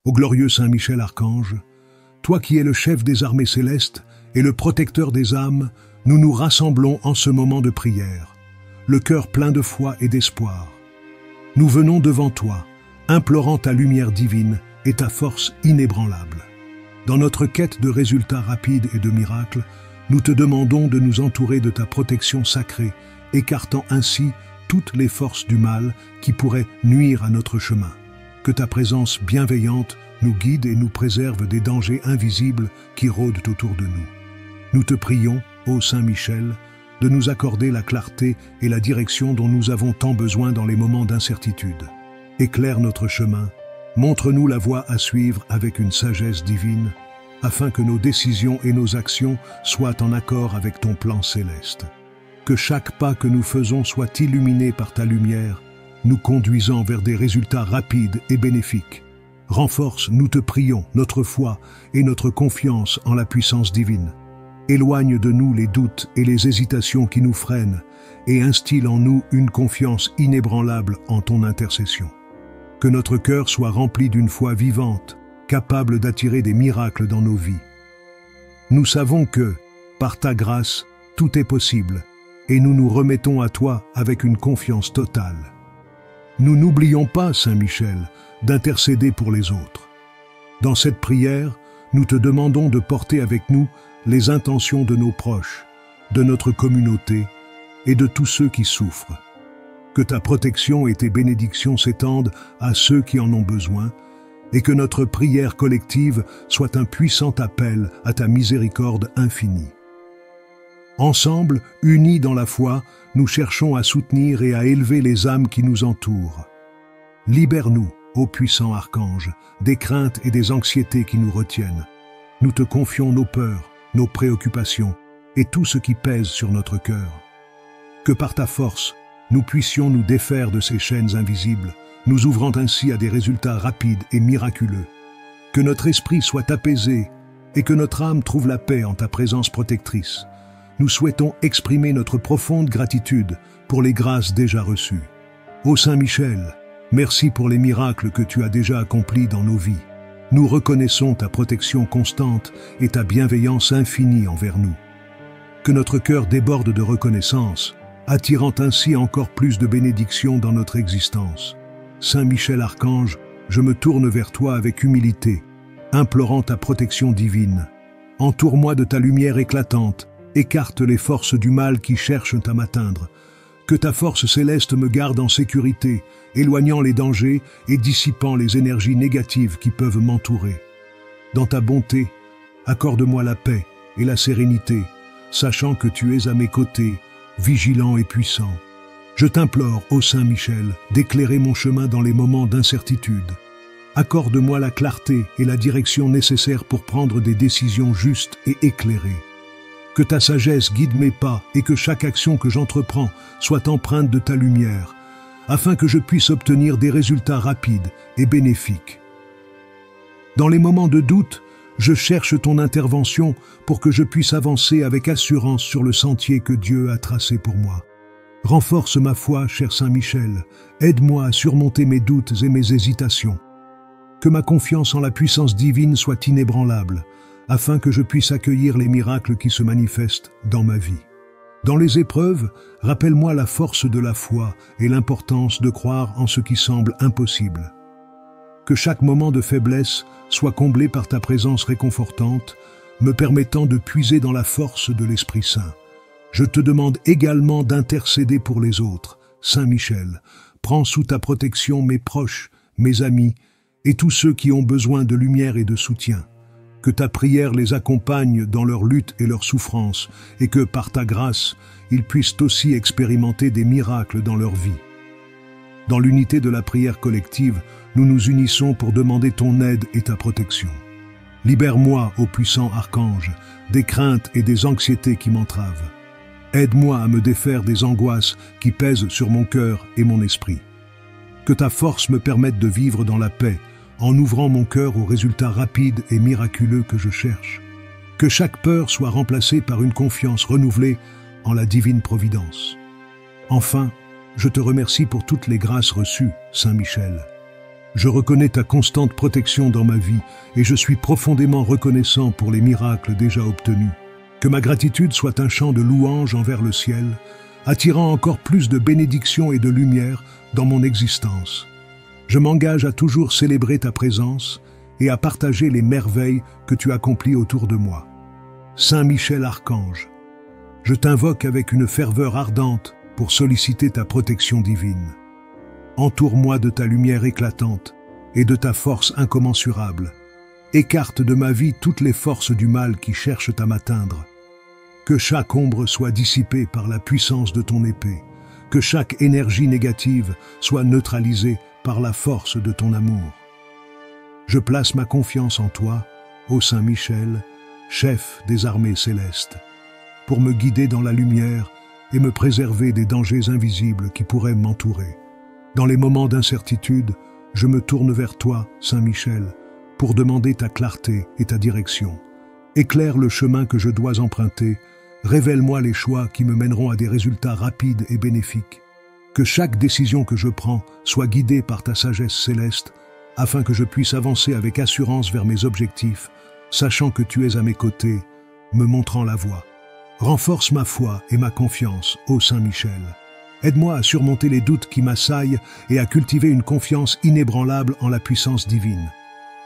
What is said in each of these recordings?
Ô glorieux Saint Michel Archange, toi qui es le chef des armées célestes et le protecteur des âmes, nous nous rassemblons en ce moment de prière, le cœur plein de foi et d'espoir. Nous venons devant toi, implorant ta lumière divine et ta force inébranlable. Dans notre quête de résultats rapides et de miracles, nous te demandons de nous entourer de ta protection sacrée, écartant ainsi toutes les forces du mal qui pourraient nuire à notre chemin. Que ta présence bienveillante nous guide et nous préserve des dangers invisibles qui rôdent autour de nous. Nous te prions, ô Saint Michel, de nous accorder la clarté et la direction dont nous avons tant besoin dans les moments d'incertitude. Éclaire notre chemin, montre-nous la voie à suivre avec une sagesse divine, afin que nos décisions et nos actions soient en accord avec ton plan céleste. Que chaque pas que nous faisons soit illuminé par ta lumière, nous conduisant vers des résultats rapides et bénéfiques. Renforce, nous te prions, notre foi et notre confiance en la puissance divine. Éloigne de nous les doutes et les hésitations qui nous freinent et instille en nous une confiance inébranlable en ton intercession. Que notre cœur soit rempli d'une foi vivante, capable d'attirer des miracles dans nos vies. Nous savons que, par ta grâce, tout est possible, et nous nous remettons à toi avec une confiance totale. Nous n'oublions pas, Saint Michel, d'intercéder pour les autres. Dans cette prière, nous te demandons de porter avec nous les intentions de nos proches, de notre communauté et de tous ceux qui souffrent. Que ta protection et tes bénédictions s'étendent à ceux qui en ont besoin, et que notre prière collective soit un puissant appel à ta miséricorde infinie. Ensemble, unis dans la foi, nous cherchons à soutenir et à élever les âmes qui nous entourent. Libère-nous, ô puissant archange, des craintes et des anxiétés qui nous retiennent. Nous te confions nos peurs, nos préoccupations et tout ce qui pèse sur notre cœur. Que par ta force, nous puissions nous défaire de ces chaînes invisibles, nous ouvrant ainsi à des résultats rapides et miraculeux. Que notre esprit soit apaisé et que notre âme trouve la paix en ta présence protectrice. Nous souhaitons exprimer notre profonde gratitude pour les grâces déjà reçues. Ô Saint Michel, merci pour les miracles que tu as déjà accomplis dans nos vies. Nous reconnaissons ta protection constante et ta bienveillance infinie envers nous. Que notre cœur déborde de reconnaissance, attirant ainsi encore plus de bénédictions dans notre existence. Saint Michel Archange, je me tourne vers toi avec humilité, implorant ta protection divine. Entoure-moi de ta lumière éclatante, écarte les forces du mal qui cherchent à m'atteindre. Que ta force céleste me garde en sécurité, éloignant les dangers et dissipant les énergies négatives qui peuvent m'entourer. Dans ta bonté, accorde-moi la paix et la sérénité, sachant que tu es à mes côtés, vigilant et puissant. Je t'implore, ô Saint Michel, d'éclairer mon chemin dans les moments d'incertitude. Accorde-moi la clarté et la direction nécessaires pour prendre des décisions justes et éclairées. Que ta sagesse guide mes pas et que chaque action que j'entreprends soit empreinte de ta lumière, afin que je puisse obtenir des résultats rapides et bénéfiques. Dans les moments de doute, je cherche ton intervention pour que je puisse avancer avec assurance sur le sentier que Dieu a tracé pour moi. Renforce ma foi, cher Saint Michel, aide-moi à surmonter mes doutes et mes hésitations. Que ma confiance en la puissance divine soit inébranlable, afin que je puisse accueillir les miracles qui se manifestent dans ma vie. Dans les épreuves, rappelle-moi la force de la foi et l'importance de croire en ce qui semble impossible. Que chaque moment de faiblesse soit comblé par ta présence réconfortante, me permettant de puiser dans la force de l'Esprit Saint. Je te demande également d'intercéder pour les autres. Saint Michel, prends sous ta protection mes proches, mes amis et tous ceux qui ont besoin de lumière et de soutien. Que ta prière les accompagne dans leur lutte et leur souffrance, et que, par ta grâce, ils puissent aussi expérimenter des miracles dans leur vie. Dans l'unité de la prière collective, nous nous unissons pour demander ton aide et ta protection. Libère-moi, ô puissant archange, des craintes et des anxiétés qui m'entravent. Aide-moi à me défaire des angoisses qui pèsent sur mon cœur et mon esprit. Que ta force me permette de vivre dans la paix, en ouvrant mon cœur aux résultats rapides et miraculeux que je cherche. Que chaque peur soit remplacée par une confiance renouvelée en la divine providence. Enfin, je te remercie pour toutes les grâces reçues, Saint Michel. Je reconnais ta constante protection dans ma vie et je suis profondément reconnaissant pour les miracles déjà obtenus. Que ma gratitude soit un chant de louange envers le ciel, attirant encore plus de bénédictions et de lumière dans mon existence. Je m'engage à toujours célébrer ta présence et à partager les merveilles que tu accomplis autour de moi. Saint Michel Archange, je t'invoque avec une ferveur ardente pour solliciter ta protection divine. Entoure-moi de ta lumière éclatante et de ta force incommensurable. Écarte de ma vie toutes les forces du mal qui cherchent à m'atteindre. Que chaque ombre soit dissipée par la puissance de ton épée. Que chaque énergie négative soit neutralisée par la force de ton amour. Je place ma confiance en toi, ô Saint Michel, chef des armées célestes, pour me guider dans la lumière et me préserver des dangers invisibles qui pourraient m'entourer. Dans les moments d'incertitude, je me tourne vers toi, Saint Michel, pour demander ta clarté et ta direction. Éclaire le chemin que je dois emprunter, révèle-moi les choix qui me mèneront à des résultats rapides et bénéfiques. Que chaque décision que je prends soit guidée par ta sagesse céleste, afin que je puisse avancer avec assurance vers mes objectifs, sachant que tu es à mes côtés, me montrant la voie. Renforce ma foi et ma confiance, ô Saint Michel. Aide-moi à surmonter les doutes qui m'assaillent et à cultiver une confiance inébranlable en la puissance divine.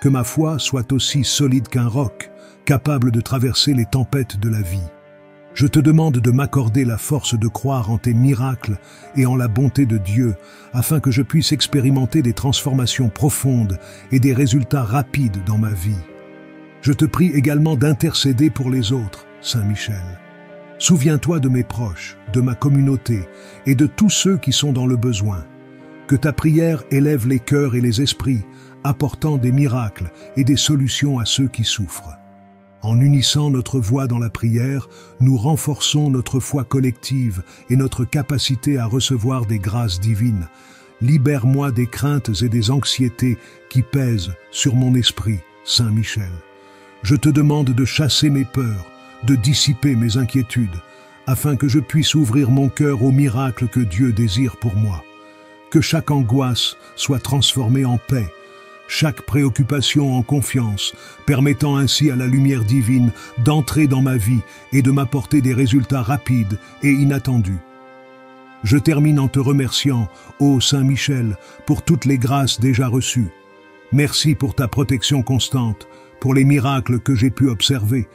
Que ma foi soit aussi solide qu'un roc, capable de traverser les tempêtes de la vie. Je te demande de m'accorder la force de croire en tes miracles et en la bonté de Dieu, afin que je puisse expérimenter des transformations profondes et des résultats rapides dans ma vie. Je te prie également d'intercéder pour les autres, Saint Michel. Souviens-toi de mes proches, de ma communauté et de tous ceux qui sont dans le besoin. Que ta prière élève les cœurs et les esprits, apportant des miracles et des solutions à ceux qui souffrent. En unissant notre voix dans la prière, nous renforçons notre foi collective et notre capacité à recevoir des grâces divines. Libère-moi des craintes et des anxiétés qui pèsent sur mon esprit, Saint Michel. Je te demande de chasser mes peurs, de dissiper mes inquiétudes, afin que je puisse ouvrir mon cœur aux miracles que Dieu désire pour moi. Que chaque angoisse soit transformée en paix, chaque préoccupation en confiance, permettant ainsi à la lumière divine d'entrer dans ma vie et de m'apporter des résultats rapides et inattendus. Je termine en te remerciant, ô Saint Michel, pour toutes les grâces déjà reçues. Merci pour ta protection constante, pour les miracles que j'ai pu observer,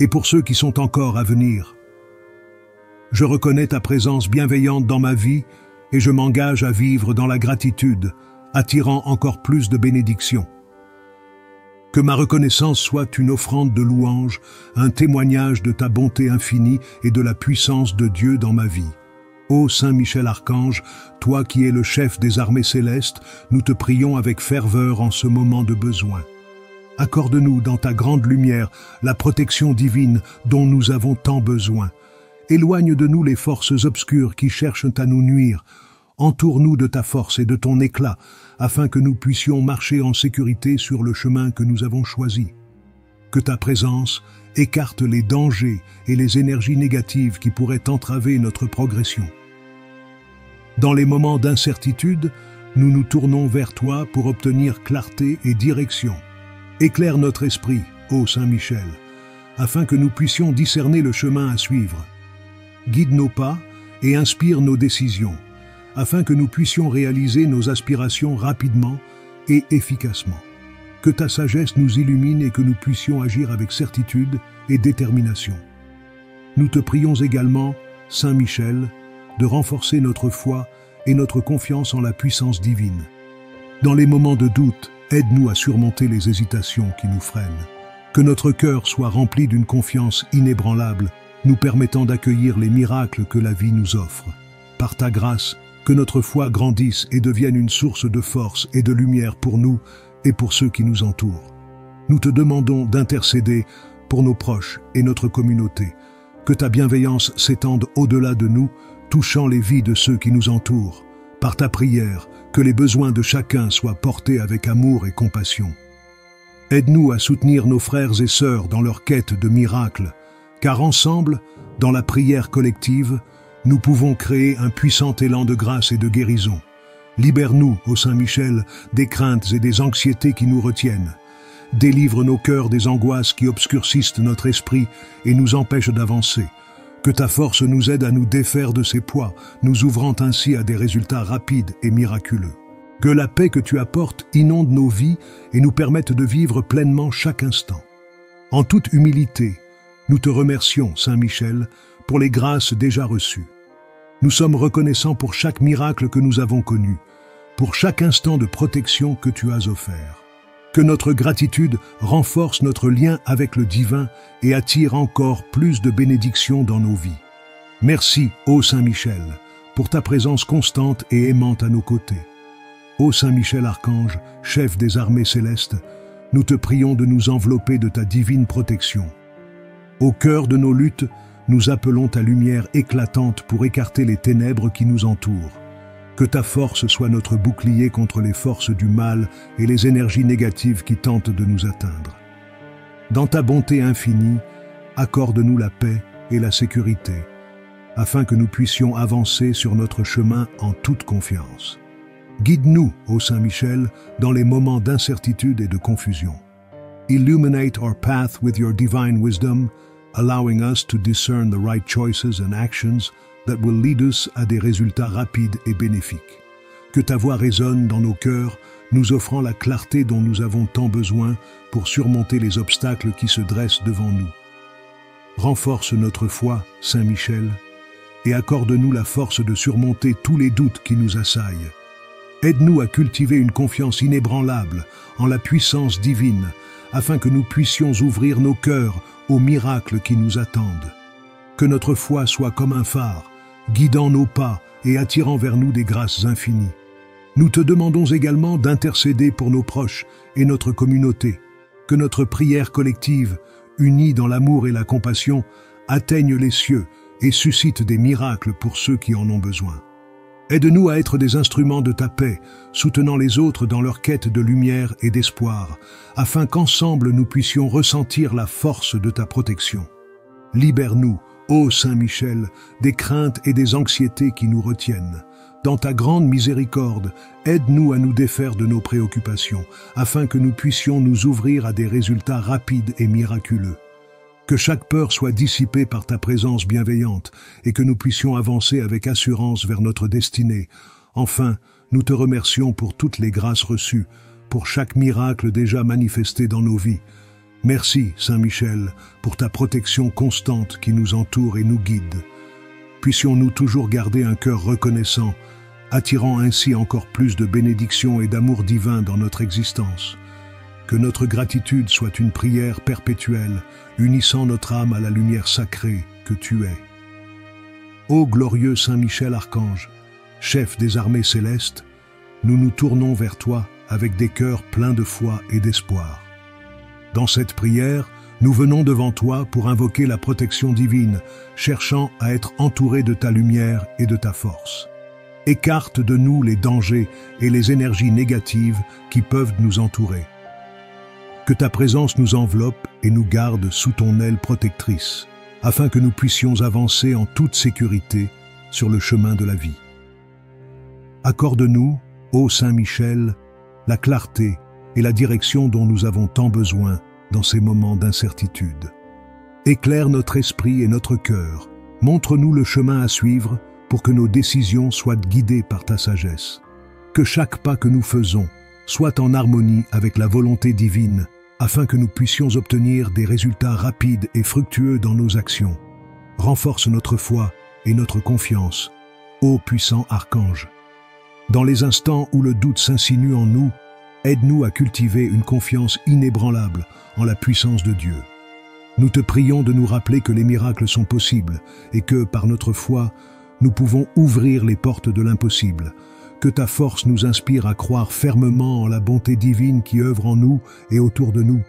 et pour ceux qui sont encore à venir. Je reconnais ta présence bienveillante dans ma vie et je m'engage à vivre dans la gratitude, attirant encore plus de bénédictions. Que ma reconnaissance soit une offrande de louange, un témoignage de ta bonté infinie et de la puissance de Dieu dans ma vie. Ô Saint Michel Archange, toi qui es le chef des armées célestes, nous te prions avec ferveur en ce moment de besoin. Accorde-nous dans ta grande lumière la protection divine dont nous avons tant besoin. Éloigne de nous les forces obscures qui cherchent à nous nuire. Entoure-nous de ta force et de ton éclat, afin que nous puissions marcher en sécurité sur le chemin que nous avons choisi. Que ta présence écarte les dangers et les énergies négatives qui pourraient entraver notre progression. Dans les moments d'incertitude, nous nous tournons vers toi pour obtenir clarté et direction. Éclaire notre esprit, ô Saint Michel, afin que nous puissions discerner le chemin à suivre. Guide nos pas et inspire nos décisions, afin que nous puissions réaliser nos aspirations rapidement et efficacement. Que ta sagesse nous illumine et que nous puissions agir avec certitude et détermination. Nous te prions également, Saint Michel, de renforcer notre foi et notre confiance en la puissance divine. Dans les moments de doute, aide-nous à surmonter les hésitations qui nous freinent. Que notre cœur soit rempli d'une confiance inébranlable, nous permettant d'accueillir les miracles que la vie nous offre. Par ta grâce, que notre foi grandisse et devienne une source de force et de lumière pour nous et pour ceux qui nous entourent. Nous te demandons d'intercéder pour nos proches et notre communauté. Que ta bienveillance s'étende au-delà de nous, touchant les vies de ceux qui nous entourent. Par ta prière, que les besoins de chacun soient portés avec amour et compassion. Aide-nous à soutenir nos frères et sœurs dans leur quête de miracles, car ensemble, dans la prière collective, nous pouvons créer un puissant élan de grâce et de guérison. Libère-nous, ô Saint Michel, des craintes et des anxiétés qui nous retiennent. Délivre nos cœurs des angoisses qui obscurcissent notre esprit et nous empêchent d'avancer. Que ta force nous aide à nous défaire de ces poids, nous ouvrant ainsi à des résultats rapides et miraculeux. Que la paix que tu apportes inonde nos vies et nous permette de vivre pleinement chaque instant. En toute humilité, nous te remercions, Saint Michel, pour les grâces déjà reçues. Nous sommes reconnaissants pour chaque miracle que nous avons connu, pour chaque instant de protection que tu as offert. Que notre gratitude renforce notre lien avec le divin et attire encore plus de bénédictions dans nos vies. Merci, ô Saint Michel, pour ta présence constante et aimante à nos côtés. Ô Saint Michel Archange, chef des armées célestes, nous te prions de nous envelopper de ta divine protection. Au cœur de nos luttes, nous appelons ta lumière éclatante pour écarter les ténèbres qui nous entourent. Que ta force soit notre bouclier contre les forces du mal et les énergies négatives qui tentent de nous atteindre. Dans ta bonté infinie, accorde-nous la paix et la sécurité, afin que nous puissions avancer sur notre chemin en toute confiance. Guide-nous, ô Saint Michel, dans les moments d'incertitude et de confusion. Illuminate our path with your divine wisdom, allowing us to discern the right choices and actions that will lead us à des résultats rapides et bénéfiques. Que ta voix résonne dans nos cœurs, nous offrant la clarté dont nous avons tant besoin pour surmonter les obstacles qui se dressent devant nous. Renforce notre foi, Saint Michel, et accorde-nous la force de surmonter tous les doutes qui nous assaillent. Aide-nous à cultiver une confiance inébranlable en la puissance divine, afin que nous puissions ouvrir nos cœurs aux miracles qui nous attendent. Que notre foi soit comme un phare, guidant nos pas et attirant vers nous des grâces infinies. Nous te demandons également d'intercéder pour nos proches et notre communauté. Que notre prière collective, unie dans l'amour et la compassion, atteigne les cieux et suscite des miracles pour ceux qui en ont besoin. Aide-nous à être des instruments de ta paix, soutenant les autres dans leur quête de lumière et d'espoir, afin qu'ensemble nous puissions ressentir la force de ta protection. Libère-nous, ô Saint Michel, des craintes et des anxiétés qui nous retiennent. Dans ta grande miséricorde, aide-nous à nous défaire de nos préoccupations, afin que nous puissions nous ouvrir à des résultats rapides et miraculeux. Que chaque peur soit dissipée par ta présence bienveillante et que nous puissions avancer avec assurance vers notre destinée. Enfin, nous te remercions pour toutes les grâces reçues, pour chaque miracle déjà manifesté dans nos vies. Merci, Saint Michel, pour ta protection constante qui nous entoure et nous guide. Puissions-nous toujours garder un cœur reconnaissant, attirant ainsi encore plus de bénédictions et d'amour divin dans notre existence. Que notre gratitude soit une prière perpétuelle, unissant notre âme à la lumière sacrée que tu es. Ô glorieux Saint Michel Archange, chef des armées célestes, nous nous tournons vers toi avec des cœurs pleins de foi et d'espoir. Dans cette prière, nous venons devant toi pour invoquer la protection divine, cherchant à être entourés de ta lumière et de ta force. Écarte de nous les dangers et les énergies négatives qui peuvent nous entourer. Que ta présence nous enveloppe et nous garde sous ton aile protectrice, afin que nous puissions avancer en toute sécurité sur le chemin de la vie. Accorde-nous, ô Saint Michel, la clarté et la direction dont nous avons tant besoin dans ces moments d'incertitude. Éclaire notre esprit et notre cœur, montre-nous le chemin à suivre pour que nos décisions soient guidées par ta sagesse. Que chaque pas que nous faisons soit en harmonie avec la volonté divine, afin que nous puissions obtenir des résultats rapides et fructueux dans nos actions. Renforce notre foi et notre confiance, ô puissant archange. Dans les instants où le doute s'insinue en nous, aide-nous à cultiver une confiance inébranlable en la puissance de Dieu. Nous te prions de nous rappeler que les miracles sont possibles et que, par notre foi, nous pouvons ouvrir les portes de l'impossible. Que ta force nous inspire à croire fermement en la bonté divine qui œuvre en nous et autour de nous.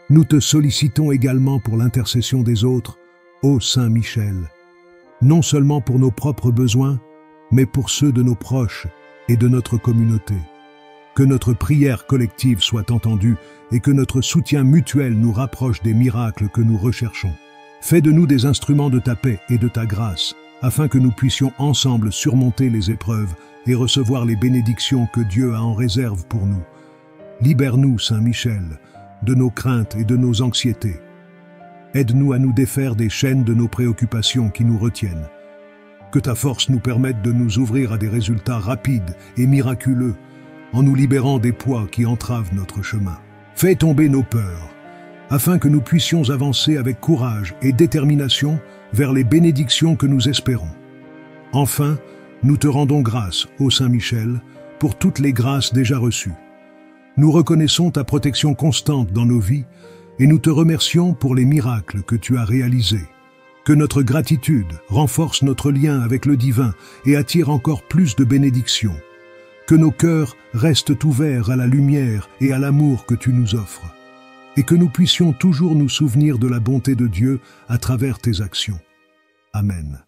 Nous te sollicitons également pour l'intercession des autres, ô Saint Michel, non seulement pour nos propres besoins, mais pour ceux de nos proches et de notre communauté. Que notre prière collective soit entendue et que notre soutien mutuel nous rapproche des miracles que nous recherchons. Fais de nous des instruments de ta paix et de ta grâce, afin que nous puissions ensemble surmonter les épreuves et recevoir les bénédictions que Dieu a en réserve pour nous. Libère-nous, Saint Michel, de nos craintes et de nos anxiétés. Aide-nous à nous défaire des chaînes de nos préoccupations qui nous retiennent. Que ta force nous permette de nous ouvrir à des résultats rapides et miraculeux, en nous libérant des poids qui entravent notre chemin. Fais tomber nos peurs, afin que nous puissions avancer avec courage et détermination vers les bénédictions que nous espérons. Enfin, nous te rendons grâce, ô Saint Michel, pour toutes les grâces déjà reçues. Nous reconnaissons ta protection constante dans nos vies et nous te remercions pour les miracles que tu as réalisés. Que notre gratitude renforce notre lien avec le divin et attire encore plus de bénédictions. Que nos cœurs restent ouverts à la lumière et à l'amour que tu nous offres. Et que nous puissions toujours nous souvenir de la bonté de Dieu à travers tes actions. Amen.